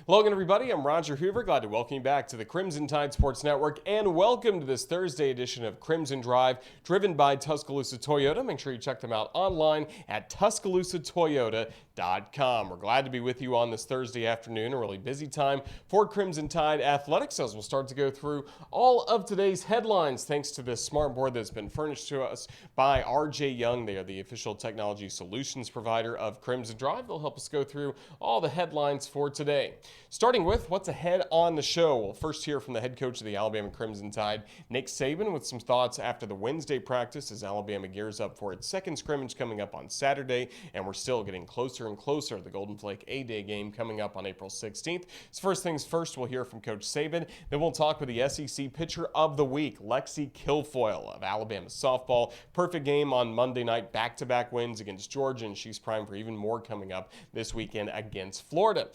Hello again, everybody. I'm Roger Hoover. Glad to welcome you back to the Crimson Tide Sports Network, and welcome to this Thursday edition of Crimson Drive, driven by Tuscaloosa Toyota. Make sure you check them out online at TuscaloosaToyota.com. We're glad to be with you on this Thursday afternoon, a really busy time for Crimson Tide Athletics, as we'll start to go through all of today's headlines, thanks to this smart board that's been furnished to us by RJ Young. They are the official technology solutions provider of Crimson Drive. They'll help us go through all the headlines for today. Starting with what's ahead on the show, we'll first hear from the head coach of the Alabama Crimson Tide, Nick Saban, with some thoughts after the Wednesday practice as Alabama gears up for its second scrimmage coming up on Saturday, and we're still getting closer and closer to the Golden Flake A-Day game coming up on April 16th. So first things first, we'll hear from Coach Saban, then we'll talk with the SEC Pitcher of the Week, Lexi Kilfoyl of Alabama softball. Perfect game on Monday night, back-to-back wins against Georgia, and she's primed for even more coming up this weekend against Florida.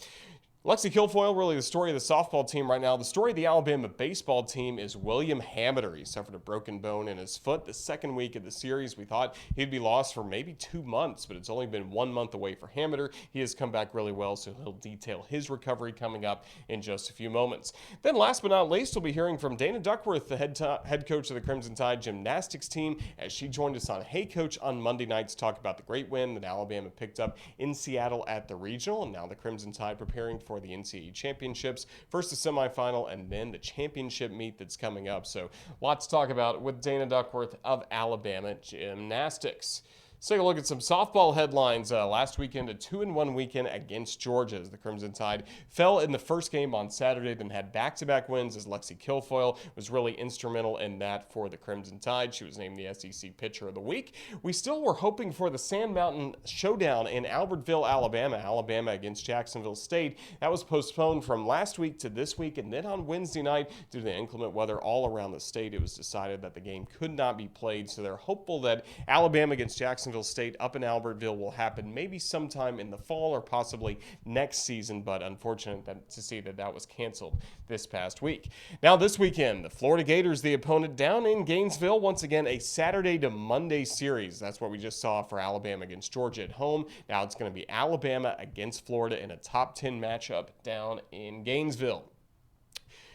Lexi Kilfoyl, really the story of the softball team right now. The story of the Alabama baseball team is William Hamiter. He suffered a broken bone in his foot the second week of the series. We thought he'd be lost for maybe 2 months, but it's only been 1 month away for Hamiter. He has come back really well, so he'll detail his recovery coming up in just a few moments. Then last but not least, we'll be hearing from Dana Duckworth, the head coach of the Crimson Tide Gymnastics team, as she joined us on Hey Coach on Monday night to talk about the great win that Alabama picked up in Seattle at the regional, and now the Crimson Tide preparing for the NCAA championships, first the semifinal and then the championship meet that's coming up. So lots to talk about with Dana Duckworth of Alabama Gymnastics. Let's take a look at some softball headlines. Last weekend, a 2-1 weekend against Georgia as the Crimson Tide fell in the first game on Saturday, then had back-to-back wins as Lexi Kilfoyl was really instrumental in that for the Crimson Tide. She was named the SEC Pitcher of the Week. We still were hoping for the Sand Mountain Showdown in Albertville, Alabama against Jacksonville State. That was postponed from last week to this week, and then on Wednesday night, due to the inclement weather all around the state, it was decided that the game could not be played. So they're hopeful that Alabama against Jacksonville State up in Albertville will happen maybe sometime in the fall or possibly next season, but unfortunate to see that was canceled this past week. Now this weekend, the Florida Gators, the opponent down in Gainesville, once again a Saturday to Monday series. That's what we just saw for Alabama against Georgia at home. Now it's going to be Alabama against Florida in a top 10 matchup down in Gainesville.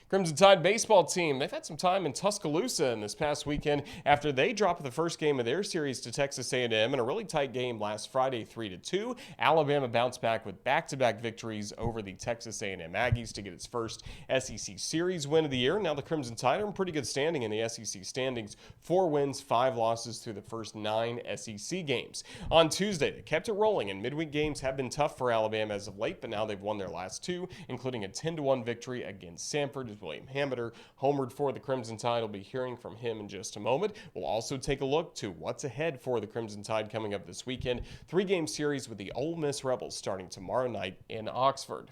Crimson Tide baseball team, they've had some time in Tuscaloosa in this past weekend after they dropped the first game of their series to Texas A&M in a really tight game last Friday, 3-2. Alabama bounced back with back-to-back victories over the Texas A&M Aggies to get its first SEC series win of the year. Now the Crimson Tide are in pretty good standing in the SEC standings, 4 wins, 5 losses through the first 9 SEC games. On Tuesday, they kept it rolling, and midweek games have been tough for Alabama as of late, but now they've won their last 2, including a 10-1 victory against Samford. William Hamiter homered for the Crimson Tide. We'll be hearing from him in just a moment. We'll also take a look to what's ahead for the Crimson Tide coming up this weekend. 3-game series with the Ole Miss Rebels starting tomorrow night in Oxford.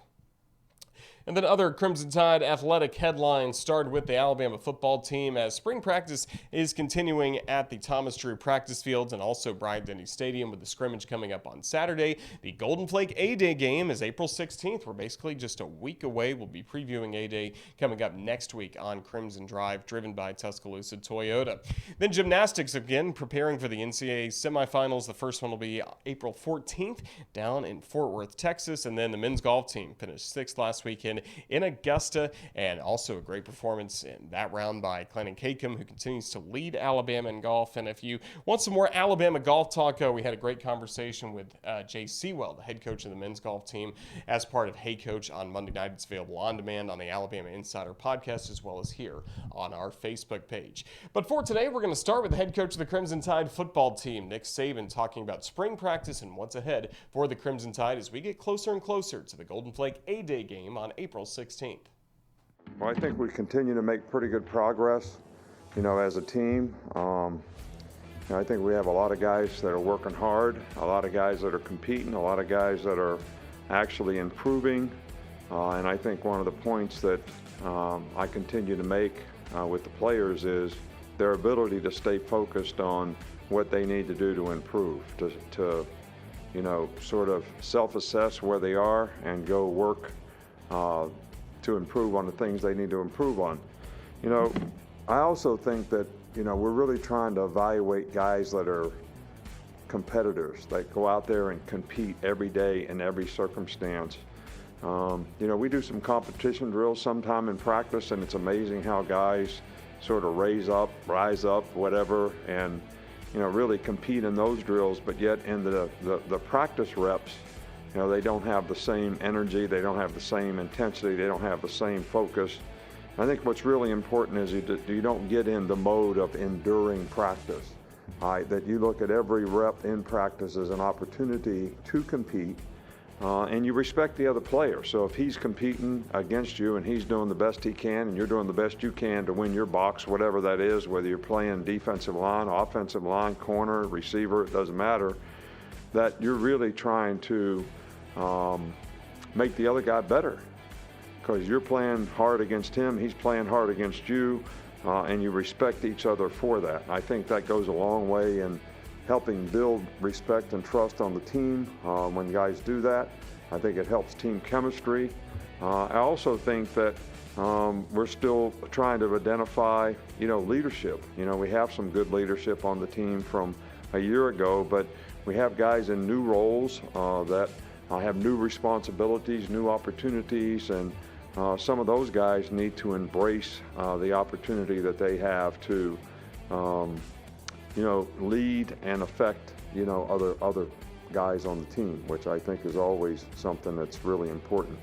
And then other Crimson Tide athletic headlines started with the Alabama football team as spring practice is continuing at the Thomas Drew practice fields and also Bryant-Denny Stadium with the scrimmage coming up on Saturday. The Golden Flake A-Day game is April 16th. We're basically just a week away. We'll be previewing A-Day coming up next week on Crimson Drive, driven by Tuscaloosa Toyota. Then gymnastics again preparing for the NCAA semifinals. The first one will be April 14th down in Fort Worth, Texas. And then the men's golf team finished 6th last weekend in Augusta, and also a great performance in that round by Clennon Cakem, who continues to lead Alabama in golf. And if you want some more Alabama golf talk, we had a great conversation with Jay Sewell, the head coach of the men's golf team, as part of Hey Coach on Monday night. It's available on demand on the Alabama Insider podcast as well as here on our Facebook page. But for today, we're going to start with the head coach of the Crimson Tide football team, Nick Saban, talking about spring practice and what's ahead for the Crimson Tide as we get closer and closer to the Golden Flake A-Day game on April 16th. Well, I think we continue to make pretty good progress, as a team. I think we have a lot of guys that are working hard, a lot of guys that are competing, a lot of guys that are actually improving. And I think one of the points that I continue to make with the players is their ability to stay focused on what they need to do to improve, to sort of self-assess where they are and go work to improve on the things they need to improve on. I also think that, we're really trying to evaluate guys that are competitors, that go out there and compete every day in every circumstance. We do some competition drills sometime in practice, and it's amazing how guys sort of rise up, whatever, and really compete in those drills. But yet in the practice reps, they don't have the same energy, they don't have the same intensity, they don't have the same focus. I think what's really important is you don't get in the mode of enduring practice. That you look at every rep in practice as an opportunity to compete. And you respect the other player. So if he's competing against you and he's doing the best he can and you're doing the best you can to win your box, whatever that is, whether you're playing defensive line, offensive line, corner, receiver, it doesn't matter, that you're really trying to make the other guy better, because you're playing hard against him, he's playing hard against you, and you respect each other for that. I think that goes a long way in helping build respect and trust on the team when guys do that. I think it helps team chemistry. I also think that we're still trying to identify, leadership. We have some good leadership on the team from a year ago, but we have guys in new roles that have new responsibilities, new opportunities, and some of those guys need to embrace the opportunity that they have to lead and affect, other guys on the team, which I think is always something that's really important.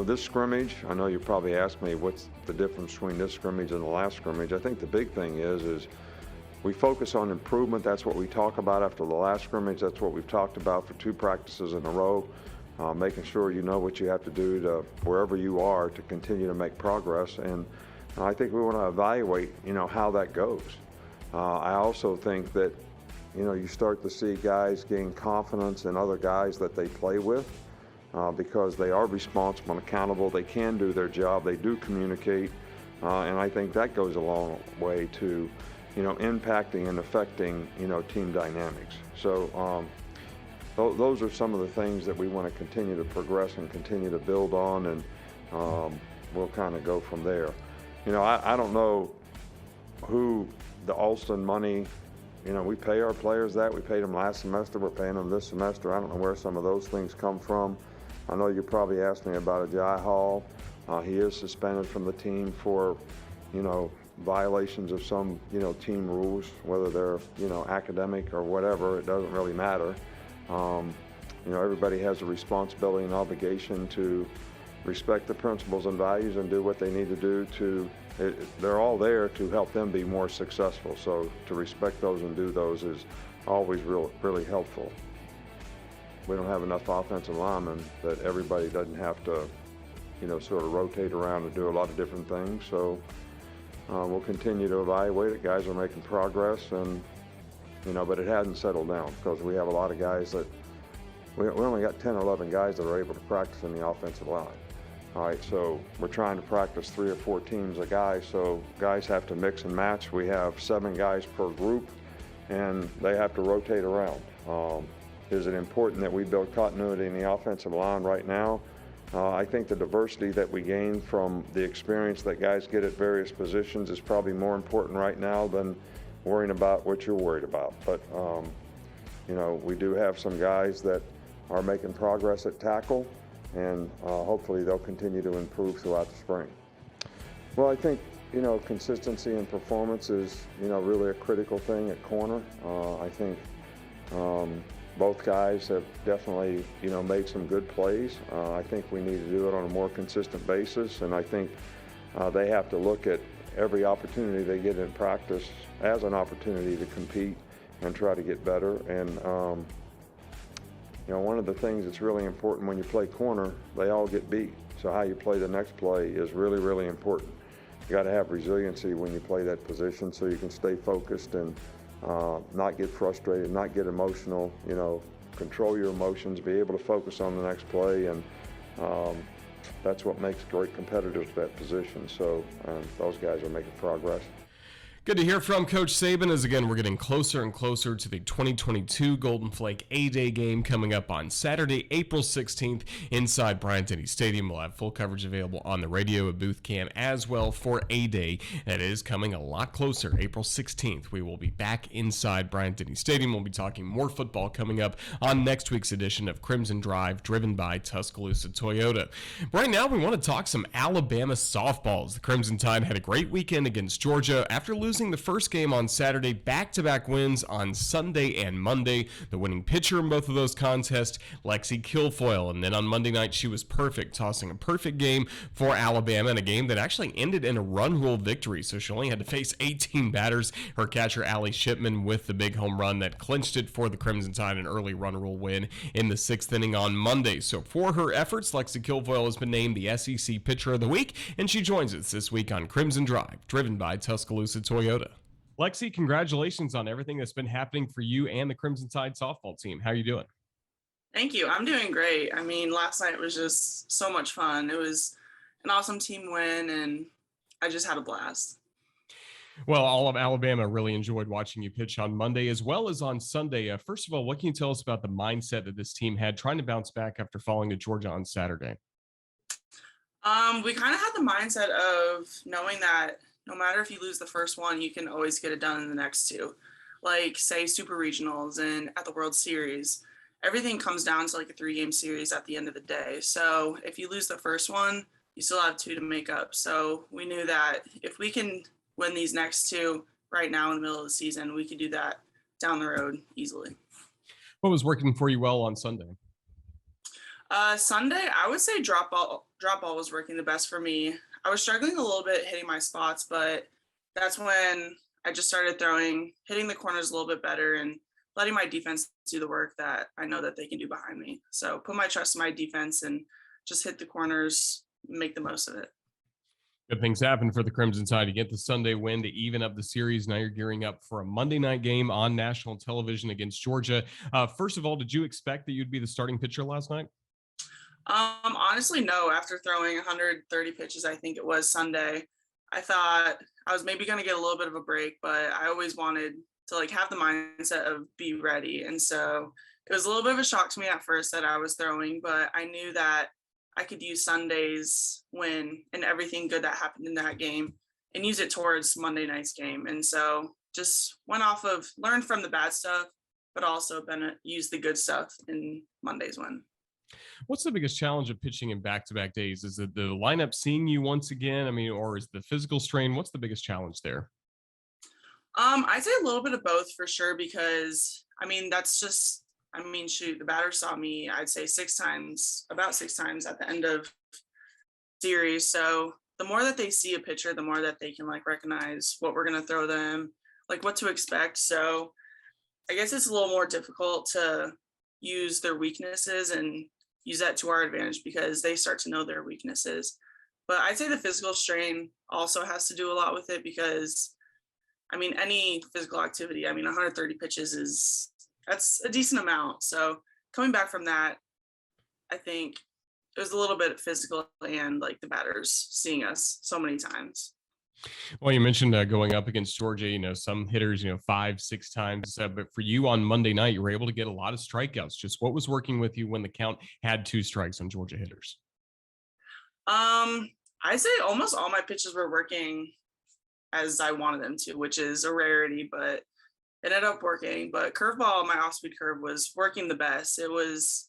This scrimmage, I know you probably asked me what's the difference between this scrimmage and the last scrimmage. I think the big thing is we focus on improvement. That's what we talk about after the last scrimmage. That's what we've talked about for 2 practices in a row, making sure you know what you have to do to wherever you are to continue to make progress. And I think we want to evaluate, how that goes. I also think that, you start to see guys gain confidence in other guys that they play with because they are responsible and accountable. They can do their job. They do communicate. And I think that goes a long way to, impacting and affecting, team dynamics. So those are some of the things that we want to continue to progress and continue to build on, and we'll kind of go from there. I don't know who the Alston money, we pay our players that. We paid them last semester. We're paying them this semester. I don't know where some of those things come from. I know you probably asked me about Ajay Hall. He is suspended from the team for, violations of some, team rules, whether they're, academic or whatever. It doesn't really matter. Everybody has a responsibility and obligation to respect the principles and values and do what they need to do they're all there to help them be more successful. So to respect those and do those is always really helpful. We don't have enough offensive linemen that everybody doesn't have to, sort of rotate around and do a lot of different things. So we'll continue to evaluate it. Guys are making progress, and, but it hasn't settled down because we have a lot of guys that, we only got 10 or 11 guys that are able to practice in the offensive line. All right, so we're trying to practice 3 or 4 teams of guys, so guys have to mix and match. We have 7 guys per group, and they have to rotate around. Is it important that we build continuity in the offensive line right now? I think the diversity that we gain from the experience that guys get at various positions is probably more important right now than worrying about what you're worried about. But, we do have some guys that are making progress at tackle, and hopefully they'll continue to improve throughout the spring. Well, I think, consistency and performance is, really a critical thing at corner. I think both guys have definitely, made some good plays. I think we need to do it on a more consistent basis, and I think they have to look at every opportunity they get in practice as an opportunity to compete and try to get better. And one of the things that's really important when you play corner, they all get beat. So how you play the next play is really, really important. You got to have resiliency when you play that position so you can stay focused and not get frustrated, not get emotional, control your emotions, be able to focus on the next play, and that's what makes great competitors at that position. So those guys are making progress. Good to hear from Coach Saban as, again, we're getting closer and closer to the 2022 Golden Flake A-Day game coming up on Saturday, April 16th inside Bryant-Denny Stadium. We'll have full coverage available on the radio at Booth Cam as well for A-Day. That is coming a lot closer. April 16th, we will be back inside Bryant-Denny Stadium. We'll be talking more football coming up on next week's edition of Crimson Drive, driven by Tuscaloosa Toyota. Right now, we want to talk some Alabama softballs. The Crimson Tide had a great weekend against Georgia after losing the first game on Saturday, back-to-back wins on Sunday and Monday. The winning pitcher in both of those contests, Lexi Kilfoyl, and then on Monday night she was perfect, tossing a perfect game for Alabama in a game that actually ended in a run rule victory, so she only had to face 18 batters. Her catcher, Allie Shipman, with the big home run that clinched it for the Crimson Tide, an early run rule win in the 6th inning on Monday. So for her efforts, Lexi Kilfoyl has been named the SEC Pitcher of the Week, and she joins us this week on Crimson Drive, driven by Tuscaloosa Toyota. Lexi, congratulations on everything that's been happening for you and the Crimson Tide softball team. How are you doing? Thank you. I'm doing great. I mean, last night was just so much fun. It was an awesome team win, and I just had a blast. Well, all of Alabama really enjoyed watching you pitch on Monday as well as on Sunday. First of all, what can you tell us about the mindset that this team had trying to bounce back after falling to Georgia on Saturday? We kind of had the mindset of knowing that no matter if you lose the first one, you can always get it done in the next two. Like, say, Super Regionals and at the World Series, everything comes down to like a 3-game series at the end of the day. So if you lose the first one, you still have 2 to make up. So we knew that if we can win these next 2 right now in the middle of the season, we could do that down the road easily. What was working for you well on Sunday? Sunday, I would say drop ball was working the best for me. I was struggling a little bit hitting my spots, but that's when I just started hitting the corners a little bit better and letting my defense do the work that I know that they can do behind me. So put my trust in my defense and just hit the corners, make the most of it. Good things happen for the Crimson Tide. You get the Sunday win to even up the series. Now you're gearing up for a Monday night game on national television against Georgia. First of all, did you expect that you'd be the starting pitcher last night? Honestly, no. After throwing 130 pitches, I think it was Sunday, I thought I was maybe going to get a little bit of a break, but I always wanted to have the mindset of be ready. And so it was a little bit of a shock to me at first that I was throwing, but I knew that I could use Sunday's win and everything good that happened in that game and use it towards Monday night's game. And so just learned from the bad stuff, but also used the good stuff in Monday's win. What's the biggest challenge of pitching in back-to-back days? Is it the lineup seeing you once again? or is the physical strain? What's the biggest challenge there? I'd say a little bit of both for sure, because shoot, the batter saw me, I'd say about six times at the end of series. So the more that they see a pitcher, the more that they can recognize what we're going to throw them, what to expect. So I guess it's a little more difficult to use their weaknesses and use that to our advantage because they start to know their weaknesses. But I'd say the physical strain also has to do a lot with it because, any physical activity, 130 pitches that's a decent amount. So coming back from that, I think it was a little bit physical and the batters seeing us so many times. Well, you mentioned going up against Georgia, some hitters, 5-6 times, but for you on Monday night, you were able to get a lot of strikeouts. Just what was working with you when the count had 2 strikes on Georgia hitters? I'd say almost all my pitches were working as I wanted them to, which is a rarity, but it ended up working. But curveball, my off-speed curve was working the best. I was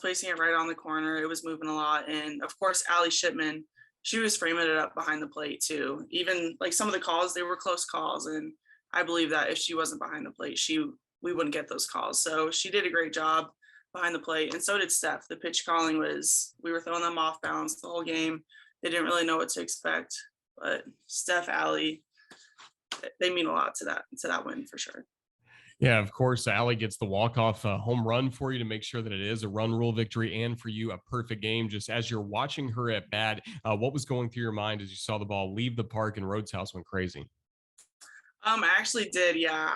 placing it right on the corner. It was moving a lot. And of course, Allie Shipman, she was framing it up behind the plate too. Even some of the calls, they were close calls. And I believe that if she wasn't behind the plate, we wouldn't get those calls. So she did a great job behind the plate. And so did Steph. The pitch calling we were throwing them off balance the whole game. They didn't really know what to expect, but Steph, Allie, they mean a lot to that win for sure. Yeah, of course, Allie gets the walk-off home run for you to make sure that it is a run rule victory and for you a perfect game. Just as you're watching her at bat, what was going through your mind as you saw the ball leave the park and Rhodes House went crazy? I actually did, yeah.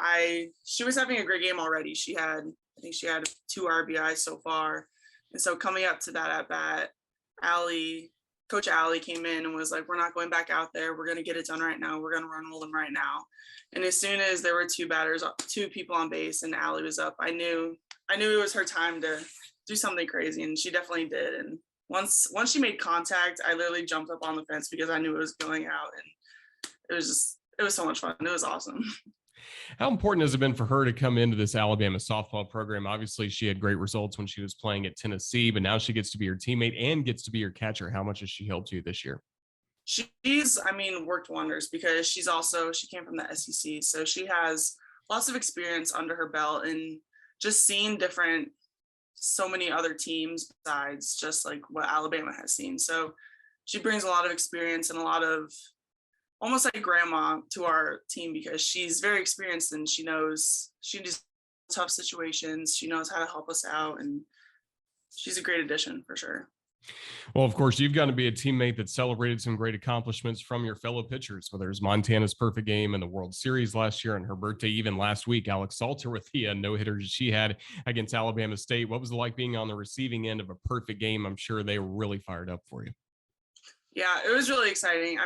She was having a great game already. I think she had 2 RBIs so far. And so coming up to that at bat, Allie Coach Allie came in and was like, we're not going back out there. We're going to get it done right now. We're going to run roll them right now. And as soon as there were two people on base and Allie was up, I knew it was her time to do something crazy. And she definitely did. And once she made contact, I literally jumped up on the fence because I knew it was going out. And it was so much fun. It was awesome. How important has it been for her to come into this Alabama softball program? Obviously, she had great results when she was playing at Tennessee, but now she gets to be your teammate and gets to be your catcher. How much has she helped you this year? She's, worked wonders because she came from the SEC. So she has lots of experience under her belt and just seeing so many other teams besides just like what Alabama has seen. So she brings a lot of experience and a lot of almost like grandma to our team because she's very experienced and she does tough situations. She knows how to help us out and she's a great addition for sure. Well, of course, you've got to be a teammate that celebrated some great accomplishments from your fellow pitchers, whether it's Montana's perfect game in the World Series last year and her birthday, even last week, Alex Salter with the no-hitter she had against Alabama State. What was it like being on the receiving end of a perfect game? I'm sure they were really fired up for you. Yeah, it was really exciting.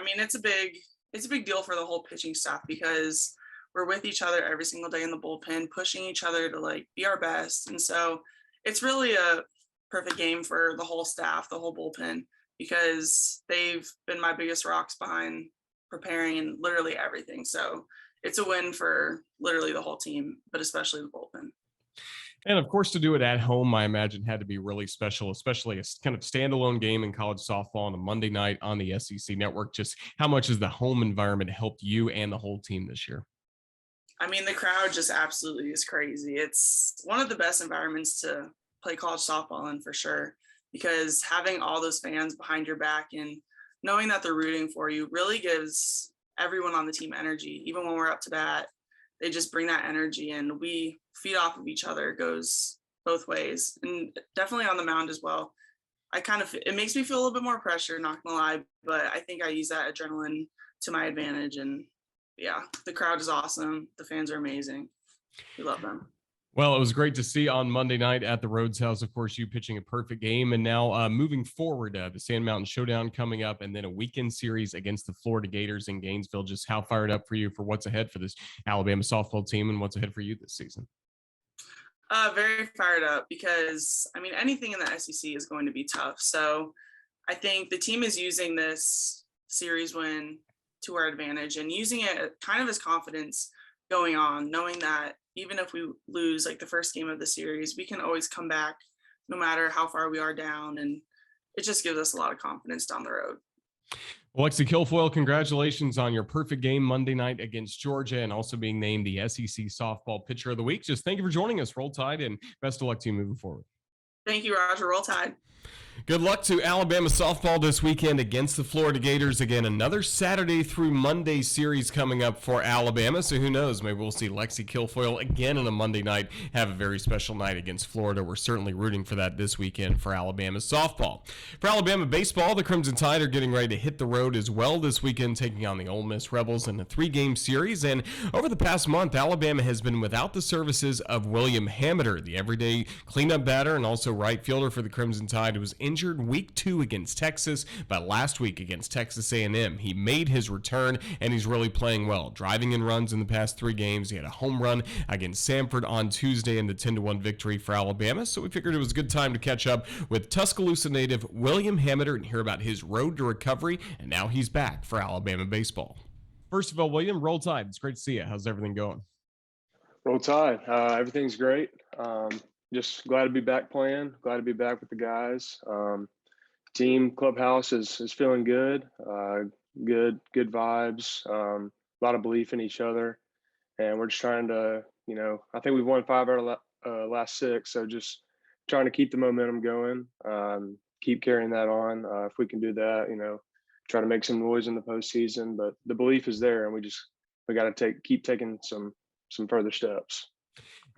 It's a big deal for the whole pitching staff because we're with each other every single day in the bullpen, pushing each other to like be our best. And so it's really a perfect game for the whole staff, the whole bullpen, because they've been my biggest rocks behind preparing and literally everything. So it's a win for literally the whole team, but especially the bullpen. And of course, to do it at home, I imagine had to be really special, especially a kind of standalone game in college softball on a Monday night on the SEC network. Just how much has the home environment helped you and the whole team this year? The crowd just absolutely is crazy. It's one of the best environments to play college softball in for sure, because having all those fans behind your back and knowing that they're rooting for you really gives everyone on the team energy. Even when we're up to bat, they just bring that energy and we feed off of each other. It goes both ways, and definitely on the mound as well. It makes me feel a little bit more pressure, not gonna lie, but I think I use that adrenaline to my advantage. And yeah, the crowd is awesome. The fans are amazing. We love them. Well, it was great to see on Monday night at the Rhodes House, of course, you pitching a perfect game. And now moving forward, the Sand Mountain Showdown coming up, and then a weekend series against the Florida Gators in Gainesville. Just how fired up for you for what's ahead for this Alabama softball team and what's ahead for you this season? Very fired up because, anything in the SEC is going to be tough. So I think the team is using this series win to our advantage and using it kind of as confidence going on, knowing that even if we lose like the first game of the series, we can always come back no matter how far we are down. And it just gives us a lot of confidence down the road. Well, Lexi Kilfoyl, congratulations on your perfect game Monday night against Georgia and also being named the SEC Softball Pitcher of the Week. Just thank you for joining us. Roll Tide, and best of luck to you moving forward. Thank you, Roger. Roll Tide. Good luck to Alabama softball this weekend against the Florida Gators. Again, another Saturday through Monday series coming up for Alabama. So who knows? Maybe we'll see Lexi Kilfoyl again on a Monday night have a very special night against Florida. We're certainly rooting for that this weekend for Alabama softball. For Alabama baseball, the Crimson Tide are getting ready to hit the road as well this weekend, taking on the Ole Miss Rebels in a 3-game series. And over the past month, Alabama has been without the services of William Hamiter, the everyday cleanup batter and also right fielder for the Crimson Tide, who was injured week 2 against Texas, but last week against Texas A&M, he made his return and he's really playing well, driving in runs in the past 3 games. He had a home run against Samford on Tuesday in the 10-1 victory for Alabama, so we figured it was a good time to catch up with Tuscaloosa native William Hamiter and hear about his road to recovery, and now he's back for Alabama baseball. First of all, William, Roll Tide. It's great to see you. How's everything going? Roll Tide. Everything's great. Just glad to be back playing. Glad to be back with the guys. Team clubhouse is feeling good. Good vibes. A lot of belief in each other, and we're just trying to, I think we've won 5 out of the last 6. So just trying to keep the momentum going. Keep carrying that on. If we can do that, try to make some noise in the postseason. But the belief is there, and we got to keep taking some further steps.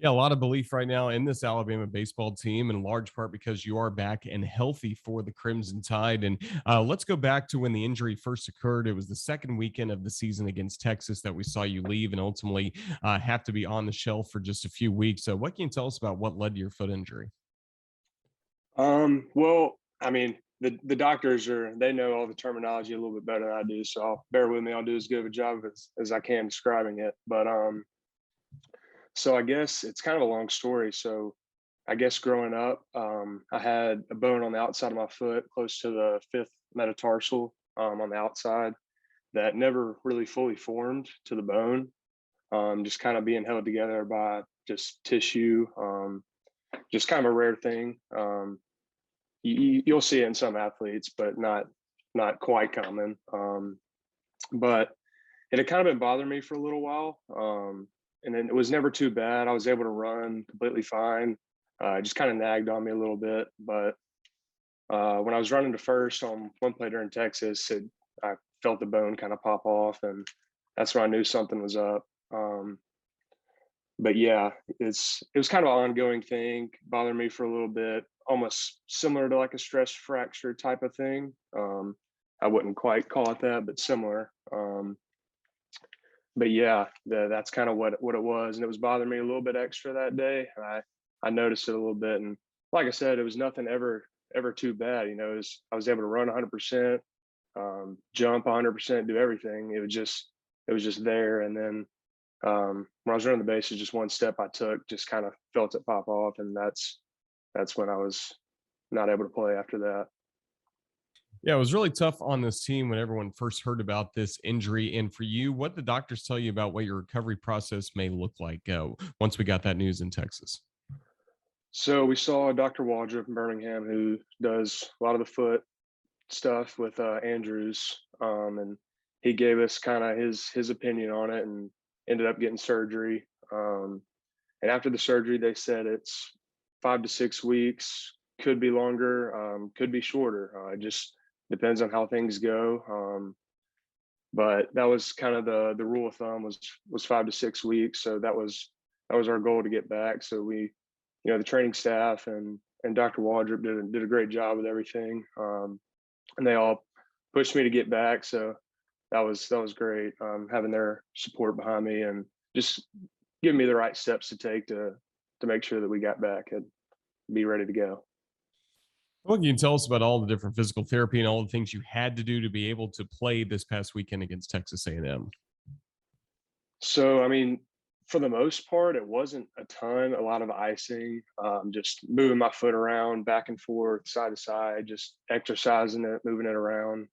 Yeah, a lot of belief right now in this Alabama baseball team, in large part because you are back and healthy for the Crimson Tide. And let's go back to when the injury first occurred. It was the second weekend of the season against Texas that we saw you leave and ultimately have to be on the shelf for just a few weeks. So what can you tell us about what led to your foot injury? Well, the doctors they know all the terminology a little bit better than I do. So bear with me. I'll do as good of a job as I can describing it. But so I guess it's kind of a long story. So I guess growing up, I had a bone on the outside of my foot, close to the fifth metatarsal on the outside, that never really fully formed to the bone. Just kind of being held together by just tissue. Just kind of a rare thing. You'll see it in some athletes, but not quite common. But it had kind of been bothering me for a little while. And then it was never too bad. I was able to run completely fine. It just kind of nagged on me a little bit. But when I was running to first on one play during Texas, I felt the bone kind of pop off, and that's when I knew something was up. But yeah, it was kind of an ongoing thing, bothering me for a little bit, almost similar to like a stress fracture type of thing. I wouldn't quite call it that, but similar. But yeah, that's kind of what it was, and it was bothering me a little bit extra that day. And I noticed it a little bit, and like I said, it was nothing ever too bad. I was able to run 100%, jump 100%, do everything. It was just there, and then when I was running the bases, just one step I took, just kind of felt it pop off, and that's when I was not able to play after that. Yeah, it was really tough on this team when everyone first heard about this injury. And for you, what did the doctors tell you about what your recovery process may look like once we got that news in Texas? So we saw Dr. Waldrop in Birmingham, who does a lot of the foot stuff with Andrews, and he gave us kind of his opinion on it, and ended up getting surgery. And after the surgery, they said it's 5 to 6 weeks, could be longer, could be shorter. It just depends on how things go. But that was kind of the rule of thumb was 5 to 6 weeks. So that was our goal to get back. So we, the training staff and Dr. Waldrop did a great job with everything. And they all pushed me to get back. So that was great, having their support behind me and just giving me the right steps to take to make sure that we got back and be ready to go. What can you tell us about all the different physical therapy and all the things you had to do to be able to play this past weekend against Texas A&M? So, I mean, for the most part, it wasn't a lot of icing, just moving my foot around back and forth, side to side, just exercising it, moving it around.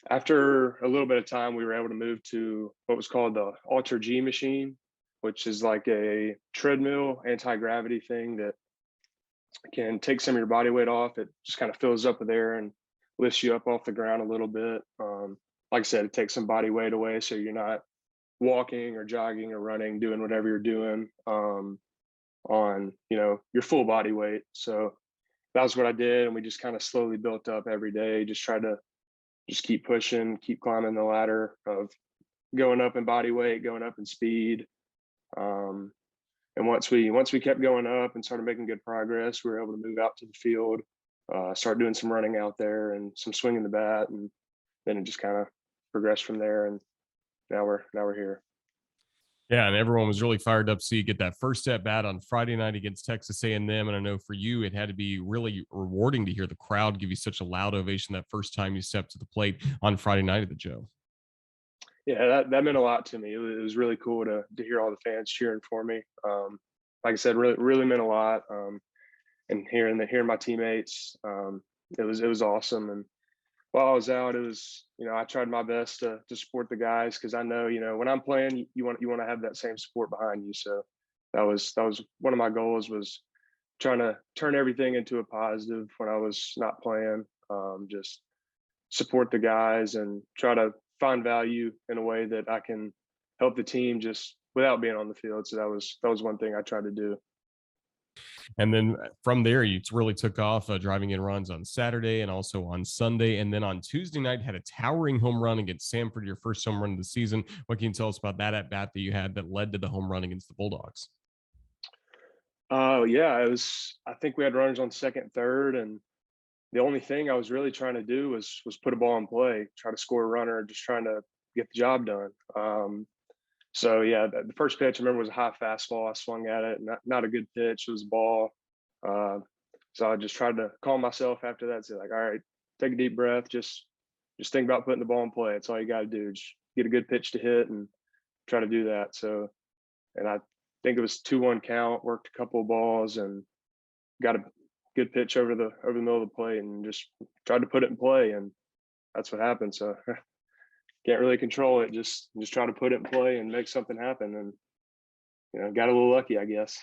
After a little bit of time, we were able to move to what was called the Ultra G machine, which is like a treadmill anti-gravity thing that can take some of your body weight off. It just kind of fills up with air and lifts you up off the ground a little bit. Like I said, it takes some body weight away, so you're not walking or jogging or running, doing whatever you're doing on your full body weight. So that was what I did, and we just kind of slowly built up every day. Just tried to just keep pushing, keep climbing the ladder of going up in body weight, going up in speed. And once we kept going up and started making good progress, we were able to move out to the field, start doing some running out there and some swinging the bat, and then it just kind of progressed from there. And now we're here. Yeah, and everyone was really fired up to see you get that first at bat on Friday night against Texas A&M. And I know for you, it had to be really rewarding to hear the crowd give you such a loud ovation that first time you stepped to the plate on Friday night at the Joe. Yeah, that meant a lot to me. It was really cool to hear all the fans cheering for me. Like I said, really meant a lot. And hearing my teammates, it was awesome. And while I was out, it was, I tried my best to support the guys, because I know, when I'm playing, you want to have that same support behind you. So that was one of my goals, was trying to turn everything into a positive when I was not playing. Just support the guys and try to find value in a way that I can help the team just without being on the field. So that was one thing I tried to do. And then from there, you really took off, driving in runs on Saturday and also on Sunday. And then on Tuesday night, had a towering home run against Samford, your first home run of the season. What can you tell us about that at bat that you had that led to the home run against the Bulldogs? Yeah, it was, I think we had runners on second, third, and the only thing I was really trying to do was put a ball in play, try to score a runner, just trying to get the job done. So yeah, the first pitch I remember was a high fastball. I swung at it, not a good pitch. It was a ball. So I just tried to calm myself after that. Say like, all right, take a deep breath. Just think about putting the ball in play. That's all you got to do. Just get a good pitch to hit and try to do that. So, and I think it was 2-1 count, worked a couple of balls and got a good pitch over the middle of the plate and just tried to put it in play. And that's what happened. So can't really control it. Just try to put it in play and make something happen. And, got a little lucky, I guess.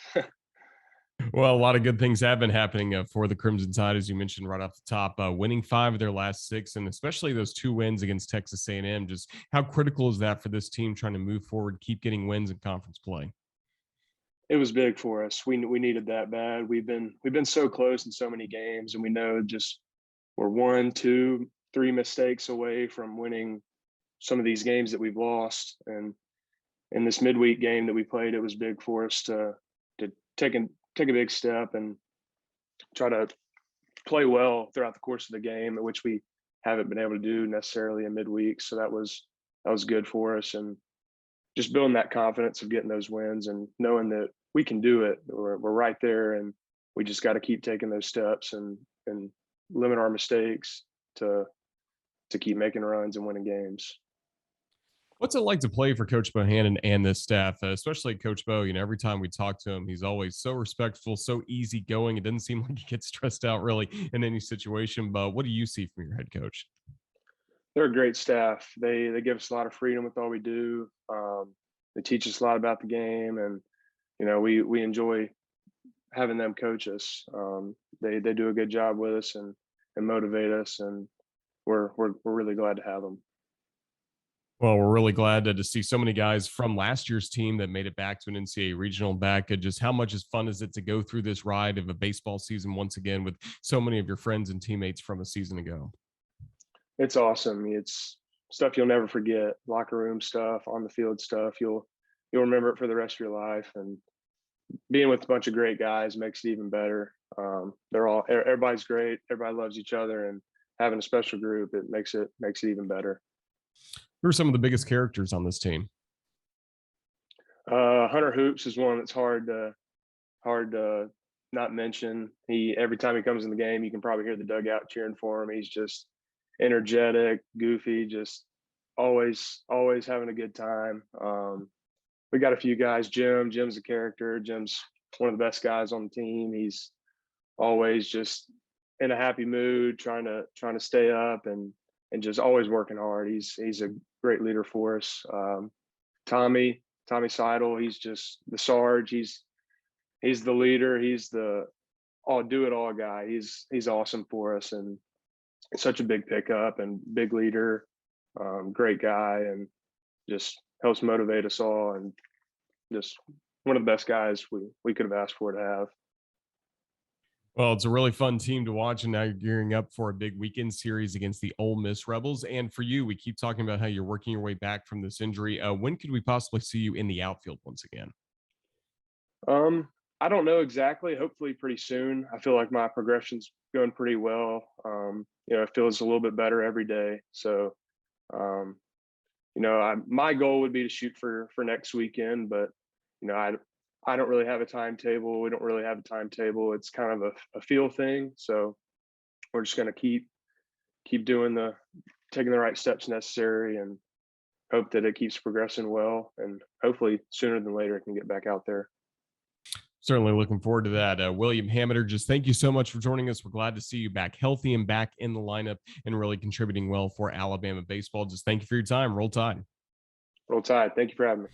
Well, a lot of good things have been happening for the Crimson Tide, as you mentioned right off the top, winning 5 of their last 6, and especially those 2 wins against Texas A&M. Just how critical is that for this team trying to move forward, keep getting wins in conference play? It was big for us. We needed that bad. We've been so close in so many games, and we know just we're 1, 2, 3 mistakes away from winning some of these games that we've lost. And in this midweek game that we played, it was big for us to take a big step and try to play well throughout the course of the game, which we haven't been able to do necessarily in midweek. So that was good for us, and just building that confidence of getting those wins and knowing that we can do it. We're right there, and we just got to keep taking those steps and limit our mistakes to keep making runs and winning games. What's it like to play for Coach Bohannon and this staff, especially Coach Bo? Every time we talk to him, he's always so respectful, so easygoing. It doesn't seem like he gets stressed out really in any situation. But what do you see from your head coach? They're a great staff. They give us a lot of freedom with all we do. They teach us a lot about the game, and we enjoy having them coach us. They do a good job with us and motivate us, and we're really glad to have them. Well, we're really glad to see so many guys from last year's team that made it back to an NCAA regional back. Just how much fun is it to go through this ride of a baseball season once again with so many of your friends and teammates from a season ago? It's awesome. It's stuff you'll never forget. Locker room stuff, on the field stuff. You'll remember it for the rest of your life. And being with a bunch of great guys makes it even better. Everybody's great. Everybody loves each other, and having a special group, it makes it even better. Who are some of the biggest characters on this team? Hunter Hoops is one that's hard to not mention. Every time he comes in the game, you can probably hear the dugout cheering for him. He's just energetic, goofy, just always having a good time. We got a few guys. Jim's a character. Jim's one of the best guys on the team. He's always just in a happy mood, trying to stay up and just always working hard. He's a great leader for us. Tommy Seidel, he's just the Sarge. He's the leader. He's the do it all guy. He's awesome for us, and such a big pickup and big leader. Great guy, and just helps motivate us all, and just one of the best guys we could have asked for to have. Well, it's a really fun team to watch, and now you're gearing up for a big weekend series against the Ole Miss Rebels. And for you, we keep talking about how you're working your way back from this injury. When could we possibly see you in the outfield once again? I don't know exactly. Hopefully pretty soon. I feel like my progression's going pretty well. It feels a little bit better every day. So, my goal would be to shoot for next weekend, but I don't really have a timetable. We don't really have a timetable. It's kind of a feel thing. So we're just going to keep taking the right steps necessary, and hope that it keeps progressing well, and hopefully sooner than later it can get back out there. Certainly looking forward to that. William Hamiter, just thank you so much for joining us. We're glad to see you back healthy and back in the lineup and really contributing well for Alabama baseball. Just thank you for your time. Roll Tide. Roll Tide. Thank you for having me.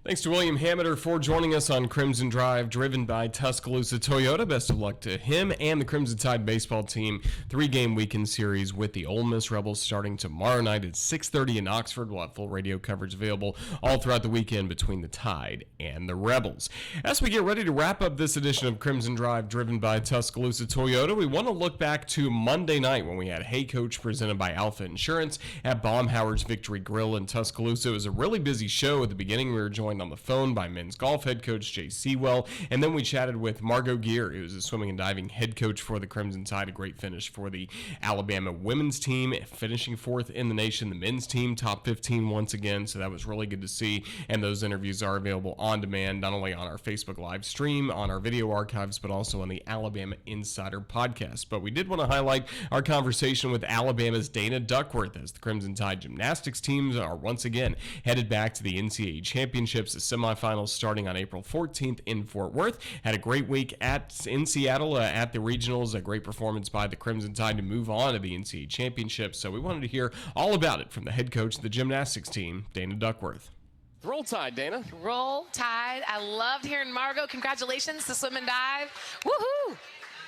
Thanks to William Hamiter for joining us on Crimson Drive, driven by Tuscaloosa Toyota. Best of luck to him and the Crimson Tide baseball team. 3-game weekend series with the Ole Miss Rebels starting tomorrow night at 6:30 in Oxford. We'll have full radio coverage available all throughout the weekend between the Tide and the Rebels. As we get ready to wrap up this edition of Crimson Drive, driven by Tuscaloosa Toyota, we want to look back to Monday night when we had Hey Coach presented by Alpha Insurance at Baumhauer's Victory Grill in Tuscaloosa. It was a really busy show at the beginning. We were joined joined on the phone by men's golf head coach Jay Sewell. And then we chatted with Margot Gear, who's a swimming and diving head coach for the Crimson Tide. A great finish for the Alabama women's team, finishing 4th in the nation. The men's team, top 15 once again. So that was really good to see. And those interviews are available on demand, not only on our Facebook live stream, on our video archives, but also on the Alabama Insider podcast. But we did want to highlight our conversation with Alabama's Dana Duckworth, as the Crimson Tide gymnastics teams are once again headed back to the NCAA championships. The semifinals starting on April 14th in Fort Worth. Had a great week in Seattle at the regionals. A great performance by the Crimson Tide to move on to the NCAA championships. So we wanted to hear all about it from the head coach of the gymnastics team, Dana Duckworth. Roll Tide, Dana. Roll Tide. I loved hearing Margot. Congratulations to Swim and Dive. Woohoo!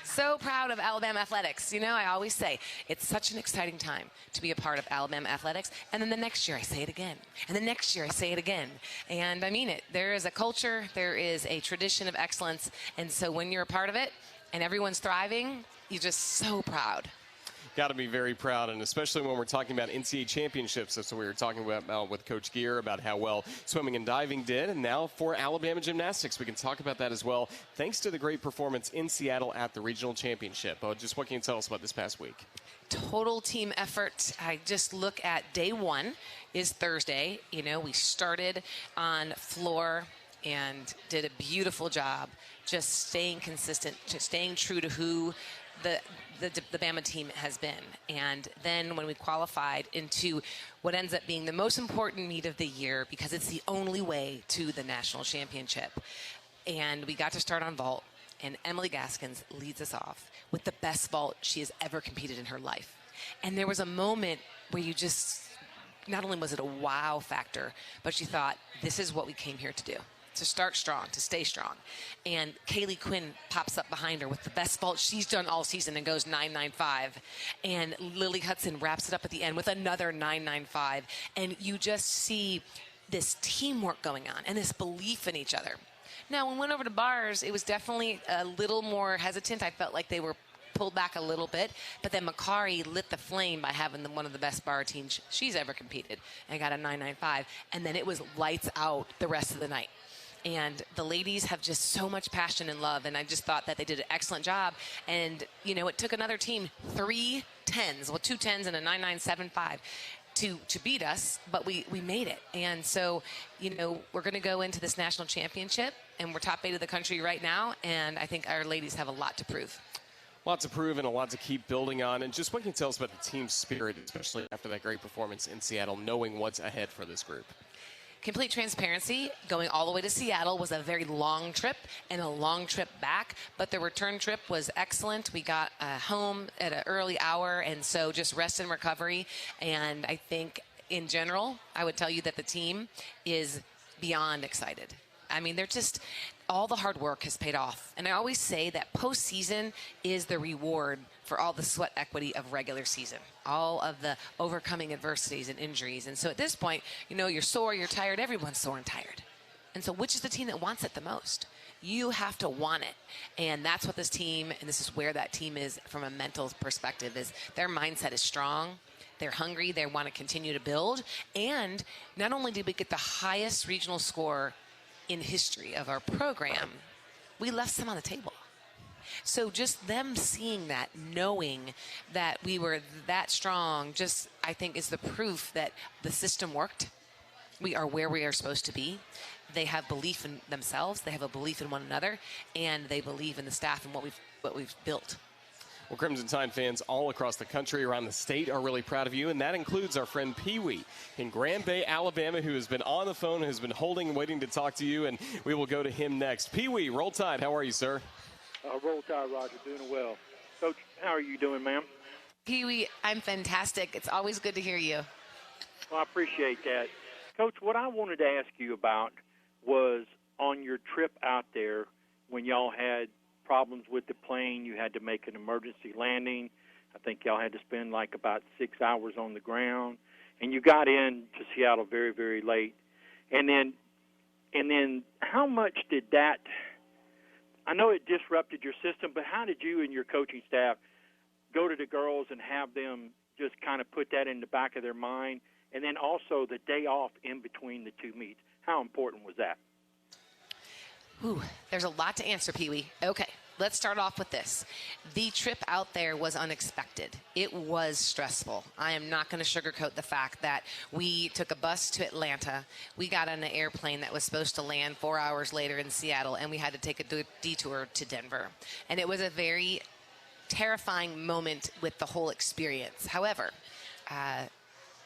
So proud of Alabama athletics. You know, I always say it's such an exciting time to be a part of Alabama athletics. And then the next year I say it again. And the next year I say it again. And I mean it. There is a culture. There is a tradition of excellence. And so when you're a part of it and everyone's thriving, you're just so proud. Got to be very proud, and especially when we're talking about NCAA championships. That's what we were talking about with Coach Gear, about how well swimming and diving did. And now for Alabama gymnastics, we can talk about that as well, thanks to the great performance in Seattle at the regional championship. Just what can you tell us about this past week? Total team effort. I just look at day one is Thursday. You know, we started on floor and did a beautiful job just staying consistent, just staying true to who the Bama team has been. And then when we qualified into what ends up being the most important meet of the year, because it's the only way to the national championship. And we got to start on vault, and Emily Gaskins leads us off with the best vault she has ever competed in her life. And there was a moment where you just, not only was it a wow factor, but she thought, this is what we came here to do. To start strong, to stay strong. And Kaylee Quinn pops up behind her with the best vault she's done all season and goes 9.95. And Lily Hudson wraps it up at the end with another 9.95. And you just see this teamwork going on and this belief in each other. Now, when we went over to bars, it was definitely a little more hesitant. I felt like they were pulled back a little bit, but then Makari lit the flame by having one of the best bar teams she's ever competed and got a 9.95. And then it was lights out the rest of the night. And the ladies have just so much passion and love, and I just thought that they did an excellent job. And, you know, it took another team 3 10s, well, 2 10s and a 9.975 to beat us, but we made it. And so, you know, we're going to go into this national championship, and we're top 8 of the country right now, and I think our ladies have a lot to prove. Lots to prove and a lot to keep building on. And just what can you tell us about the team spirit, especially after that great performance in Seattle, knowing what's ahead for this group? Complete transparency, going all the way to Seattle was a very long trip and a long trip back, but the return trip was excellent. We got home at an early hour, and so just rest and recovery. And I think in general, I would tell you that the team is beyond excited. I mean, they're just, all the hard work has paid off. And I always say that postseason is the reward for all the sweat equity of regular season, all of the overcoming adversities and injuries. And so at this point, you know, you're sore, you're tired, everyone's sore and tired. And so which is the team that wants it the most? You have to want it. And that's what this team, and this is where that team is from a mental perspective, is their mindset is strong. They're hungry. They want to continue to build. And not only did we get the highest regional score in history of our program, we left some on the table. So just them seeing that, knowing that we were that strong, just I think is the proof that the system worked. We are where we are supposed to be. They have belief in themselves. They have a belief in one another, and they believe in the staff and what we've built. Well, Crimson Tide fans all across the country, around the state, are really proud of you, and that includes our friend Pee Wee in Grand Bay, Alabama, who has been on the phone, has been holding and waiting to talk to you, and we will go to him next. Pee Wee, Roll Tide, how are you, sir? Roll Tide, Roger, doing well. Coach, how are you doing, ma'am? Pee Wee, I'm fantastic. It's always good to hear you. Well, I appreciate that. Coach, what I wanted to ask you about was on your trip out there when y'all had problems with the plane, you had to make an emergency landing. I think y'all had to spend like about 6 hours on the ground, and you got in to Seattle very, very late. And then how much did that, I know it disrupted your system, but how did you and your coaching staff go to the girls and have them just kind of put that in the back of their mind and then also the day off in between the two meets. How important was that? Ooh, there's a lot to answer, Pee-wee. Okay, let's start off with this. The trip out there was unexpected. It was stressful. I am not going to sugarcoat the fact that we took a bus to Atlanta. We got on an airplane that was supposed to land 4 hours later in Seattle, and we had to take a detour to Denver. And it was a very terrifying moment with the whole experience. However,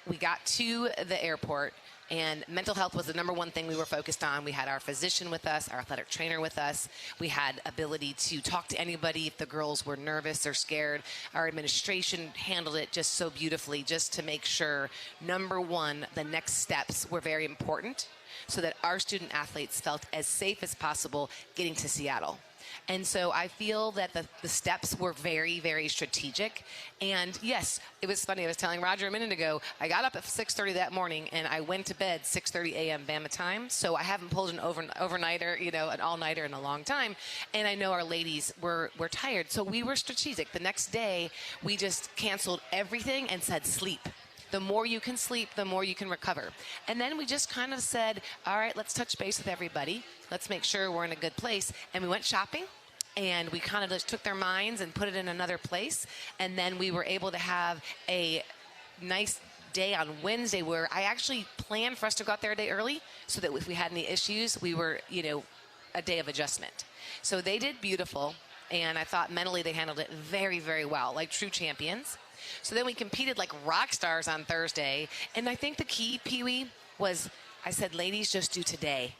we got to the airport, and mental health was the number one thing we were focused on. We had our physician with us, our athletic trainer with us. We had ability to talk to anybody if the girls were nervous or scared. Our administration handled it just so beautifully, just to make sure, number one, the next steps were very important so that our student athletes felt as safe as possible getting to Seattle. And so I feel that the steps were very, very strategic. And yes, it was funny. I was telling Roger a minute ago, I got up at 6:30 that morning and I went to bed 6:30 a.m. Bama time. So I haven't pulled an overnighter, an all-nighter in a long time. And I know our ladies were tired. So we were strategic. The next day, we just canceled everything and said sleep. The more you can sleep, the more you can recover. And then we just kind of said, all right, let's touch base with everybody. Let's make sure we're in a good place. And we went shopping, and we kind of just took their minds and put it in another place. And then we were able to have a nice day on Wednesday where I actually planned for us to go out there a day early so that if we had any issues, we were, a day of adjustment. So they did beautiful, and I thought mentally they handled it very, very well, like true champions. So then we competed like rock stars on Thursday. And I think the key, Pee-wee, was I said, ladies, just do today.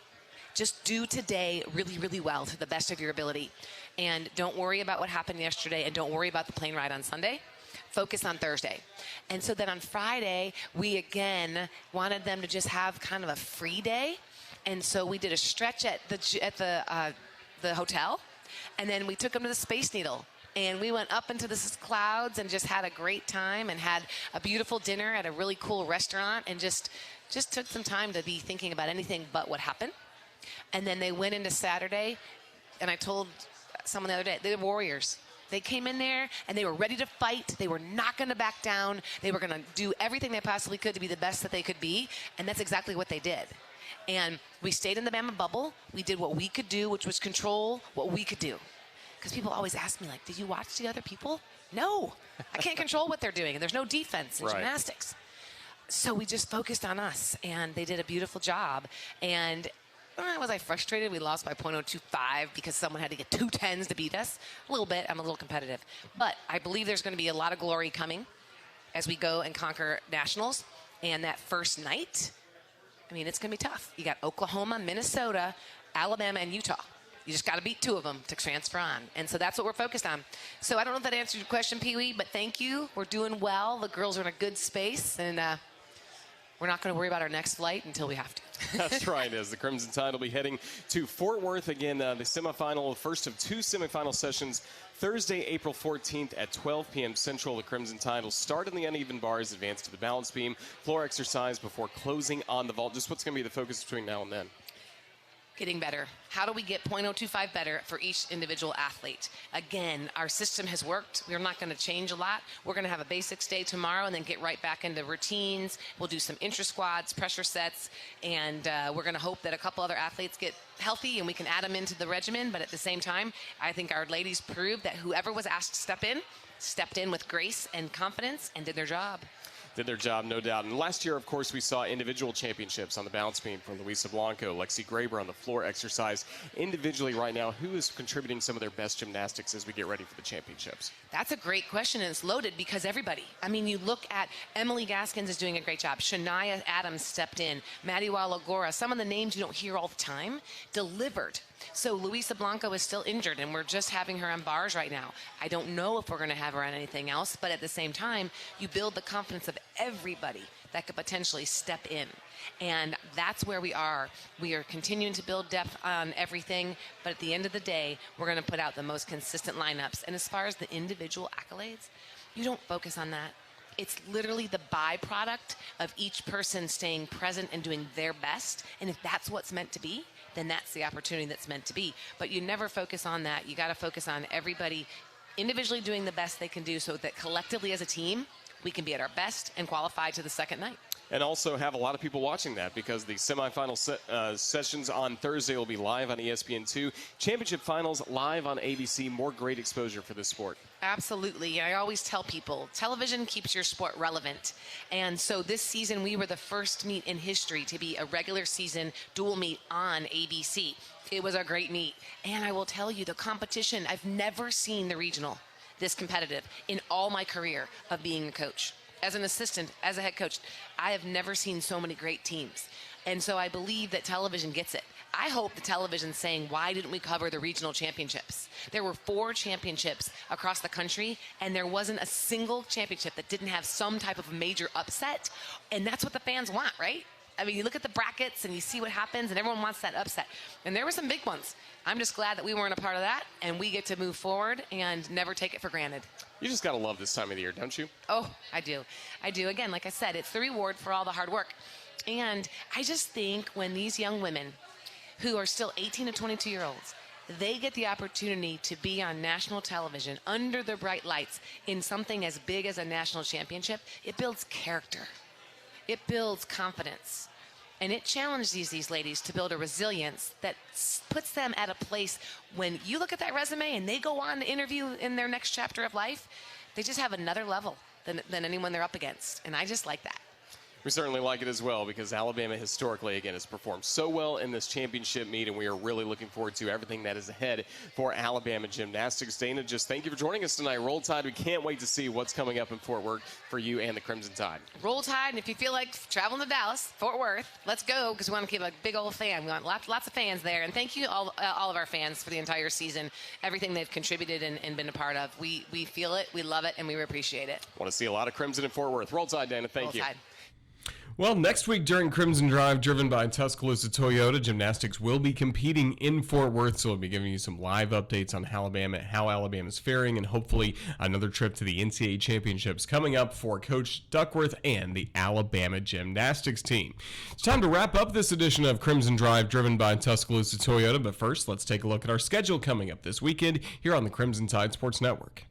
Just do today really, really well to the best of your ability. And don't worry about what happened yesterday, and don't worry about the plane ride on Sunday. Focus on Thursday. And so then on Friday, we again wanted them to just have kind of a free day. And so we did a stretch at the hotel. And then we took them to the Space Needle. And we went up into the clouds and just had a great time and had a beautiful dinner at a really cool restaurant and just took some time to be thinking about anything but what happened. And then they went into Saturday, and I told someone the other day, they're warriors. They came in there, and they were ready to fight. They were not going to back down. They were going to do everything they possibly could to be the best that they could be, and that's exactly what they did. And we stayed in the Bama bubble. We did what we could do, which was control what we could do. Because people always ask me, did you watch the other people? No, I can't control what they're doing. And there's no defense in gymnastics. So we just focused on us, and they did a beautiful job. And was I frustrated? We lost by .025 because someone had to get 2 10s to beat us. A little bit. I'm a little competitive. But I believe there's going to be a lot of glory coming as we go and conquer nationals. And that first night, it's going to be tough. You got Oklahoma, Minnesota, Alabama, and Utah. You just got to beat 2 of them to transfer on. And so that's what we're focused on. So I don't know if that answered your question, Pee-wee, but thank you. We're doing well. The girls are in a good space, and we're not going to worry about our next flight until we have to. That's right, as the Crimson Tide will be heading to Fort Worth again, the semifinal, first of 2 semifinal sessions, Thursday, April 14th at 12 p.m. Central. The Crimson Tide will start in the uneven bars, advance to the balance beam, floor exercise before closing on the vault. Just what's going to be the focus between now and then? Getting better. How do we get .025 better for each individual athlete? Again, our system has worked. We're not going to change a lot. We're going to have a basics day tomorrow and then get right back into routines. We'll do some intra-squats, pressure sets, and we're going to hope that a couple other athletes get healthy and we can add them into the regimen. But at the same time, I think our ladies proved that whoever was asked to step in, stepped in with grace and confidence and did their job. Did their job, no doubt. And last year, of course, we saw individual championships on the balance beam from Luisa Blanco, Lexi Graber on the floor exercise. Individually right now, who is contributing some of their best gymnastics as we get ready for the championships? That's a great question, and it's loaded because everybody. You look at Emily Gaskins is doing a great job. Shania Adams stepped in. Maddie Walagora, some of the names you don't hear all the time, delivered. So Luisa Blanco is still injured, and we're just having her on bars right now. I don't know if we're going to have her on anything else, but at the same time, you build the confidence of everybody that could potentially step in. And that's where we are. We are continuing to build depth on everything, but at the end of the day, we're going to put out the most consistent lineups. And as far as the individual accolades, you don't focus on that. It's literally the byproduct of each person staying present and doing their best. And if that's what's meant to be, then that's the opportunity that's meant to be. But you never focus on that. You got to focus on everybody individually doing the best they can do so that collectively as a team, we can be at our best and qualify to the second night. And also have a lot of people watching that because the semifinal sessions on Thursday will be live on ESPN2. Championship finals live on ABC. More great exposure for this sport. Absolutely. I always tell people, television keeps your sport relevant. And so this season, we were the first meet in history to be a regular season dual meet on ABC. It was a great meet. And I will tell you, the competition, I've never seen the regional this competitive in all my career of being a coach. As an assistant, as a head coach, I have never seen so many great teams. And so I believe that television gets it. I hope the television's saying, why didn't we cover the regional championships? There were 4 championships across the country, and there wasn't a single championship that didn't have some type of major upset. And that's what the fans want, right? I mean, you look at the brackets and you see what happens, and everyone wants that upset. And there were some big ones. I'm just glad that we weren't a part of that, and we get to move forward and never take it for granted. You just got to love this time of the year, don't you? Oh, I do. I do. Again, like I said, it's the reward for all the hard work. And I just think when these young women who are still 18 to 22-year-olds, they get the opportunity to be on national television under the bright lights in something as big as a national championship, it builds character. It builds confidence. And it challenges these ladies to build a resilience that puts them at a place when you look at that resume and they go on to interview in their next chapter of life, they just have another level than anyone they're up against. And I just like that. We certainly like it as well because Alabama historically, again, has performed so well in this championship meet, and we are really looking forward to everything that is ahead for Alabama Gymnastics. Dana, just thank you for joining us tonight. Roll Tide. We can't wait to see what's coming up in Fort Worth for you and the Crimson Tide. Roll Tide, and if you feel like traveling to Dallas, Fort Worth, let's go because we want to keep a big old fan. We want lots of fans there. And thank you all of our fans for the entire season, everything they've contributed and been a part of. We feel it, we love it, and we appreciate it. Want to see a lot of Crimson in Fort Worth. Roll Tide, Dana. Thank you. Roll Tide. Well, next week during Crimson Drive, driven by Tuscaloosa Toyota, Gymnastics will be competing in Fort Worth, so we'll be giving you some live updates on how Alabama's faring, and hopefully another trip to the NCAA Championships coming up for Coach Duckworth and the Alabama Gymnastics team. It's time to wrap up this edition of Crimson Drive, driven by Tuscaloosa Toyota, but first, let's take a look at our schedule coming up this weekend here on the Crimson Tide Sports Network.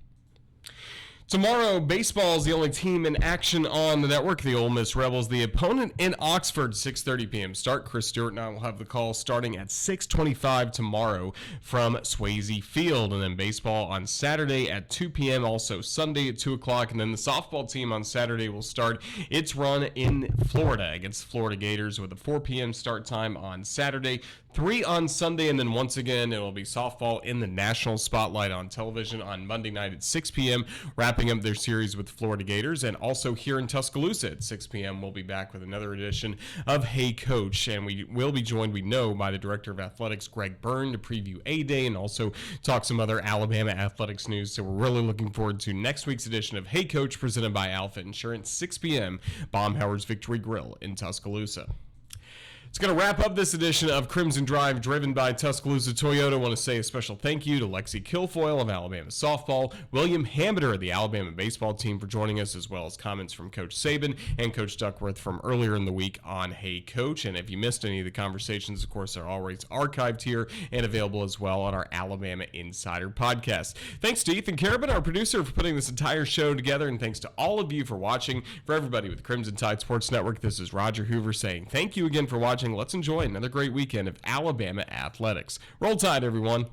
Tomorrow, baseball is the only team in action on the network. The Ole Miss Rebels, the opponent in Oxford, 6:30 p.m. start. Chris Stewart and I will have the call starting at 6:25 tomorrow from Swayze Field. And then baseball on Saturday at 2 p.m., also Sunday at 2 o'clock. And then the softball team on Saturday will start its run in Florida against Florida Gators with a 4 p.m. start time on Saturday, 3 on Sunday, and then once again, it will be softball in the national spotlight on television on Monday night at 6 p.m., wrapping up their series with Florida Gators. And also here in Tuscaloosa at 6 p.m., we'll be back with another edition of Hey Coach, and we will be joined, we know, by the Director of Athletics, Greg Byrne, to preview A-Day and also talk some other Alabama athletics news. So we're really looking forward to next week's edition of Hey Coach, presented by Alpha Insurance, 6 p.m., Baumhower's Victory Grill in Tuscaloosa. It's going to wrap up this edition of Crimson Drive, driven by Tuscaloosa Toyota. I want to say a special thank you to Lexi Kilfoyl of Alabama softball, William Hamiter of the Alabama baseball team for joining us, as well as comments from Coach Saban and Coach Duckworth from earlier in the week on Hey Coach. And if you missed any of the conversations, of course, they're always archived here and available as well on our Alabama Insider podcast. Thanks to Ethan Carabin, our producer, for putting this entire show together, and thanks to all of you for watching. For everybody with Crimson Tide Sports Network, this is Roger Hoover saying thank you again for watching. Let's enjoy another great weekend of Alabama athletics. Roll Tide, everyone.